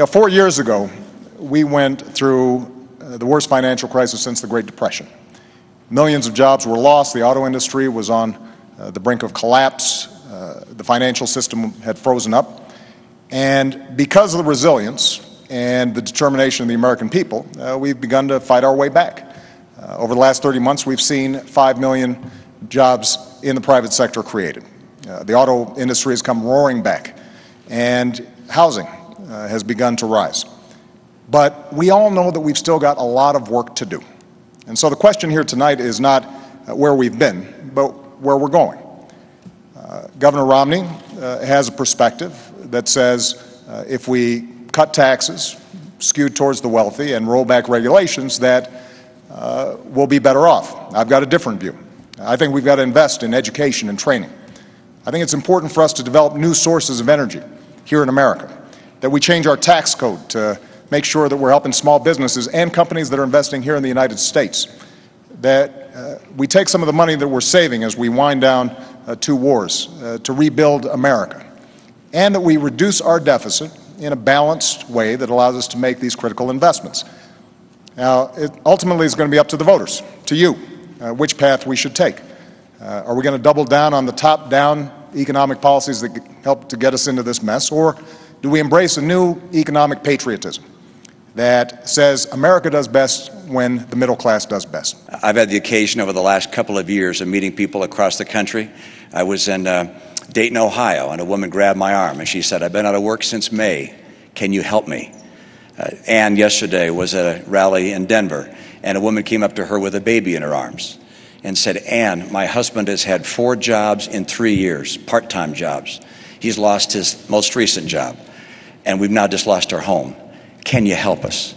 4 years ago, we went through the worst financial crisis since the Great Depression. Millions of jobs were lost. The auto industry was on the brink of collapse. The financial system had frozen up. And because of the resilience and the determination of the American people, we've begun to fight our way back. Over the last 30 months, we've seen 5 million jobs in the private sector created. The auto industry has come roaring back, and housing has begun to rise. But we all know that we've still got a lot of work to do. And so the question here tonight is not where we've been, but where we're going. Governor Romney has a perspective that says if we cut taxes skewed towards the wealthy and roll back regulations, that we'll be better off. I've got a different view. I think we've got to invest in education and training. I think it's important for us to develop new sources of energy here in America, that we change our tax code to make sure that we're helping small businesses and companies that are investing here in the United States, that we take some of the money that we're saving as we wind down 2 wars to rebuild America, and that we reduce our deficit in a balanced way that allows us to make these critical investments. Now, it ultimately is going to be up to the voters, to you, which path we should take. Are we going to double down on the top-down economic policies that help to get us into this mess, or do we embrace a new economic patriotism that says America does best when the middle class does best? I've had the occasion over the last couple of years of meeting people across the country. I was in Dayton, Ohio, and a woman grabbed my arm and she said, "I've been out of work since May. Can you help me?" Ann yesterday was at a rally in Denver, and a woman came up to her with a baby in her arms and said, "Ann, my husband has had 4 jobs in 3 years, part-time jobs. He's lost his most recent job, and we've now just lost our home. Can you help us?"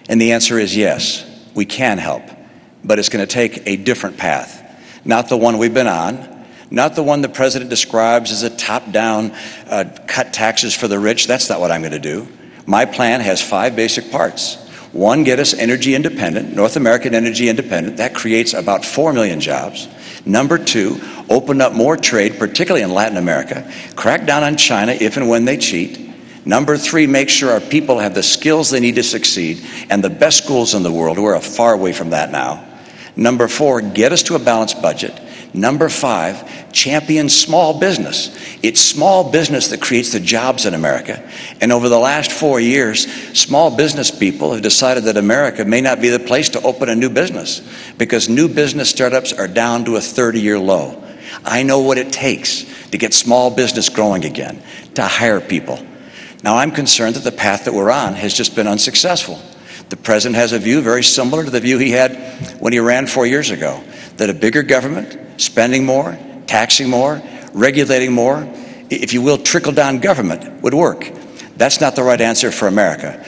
And the answer is yes, we can help, but it's going to take a different path, not the one we've been on, not the one the president describes as a top-down cut taxes for the rich. That's not what I'm going to do. My plan has 5 basic parts. 1, get us energy independent, North American energy independent. That creates about 4 million jobs. Number 2, open up more trade, particularly in Latin America. Crack down on China if and when they cheat. Number 3, make sure our people have the skills they need to succeed, and the best schools in the world. We're far away from that now. Number 4, get us to a balanced budget. Number 5, champion small business. It's small business that creates the jobs in America. And over the last 4 years, small business people have decided that America may not be the place to open a new business because new business startups are down to a 30-year low. I know what it takes to get small business growing again, to hire people. Now, I'm concerned that the path that we're on has just been unsuccessful. The president has a view very similar to the view he had when he ran 4 years ago, that a bigger government, spending more, taxing more, regulating more, if you will, trickle-down government would work. That's not the right answer for America.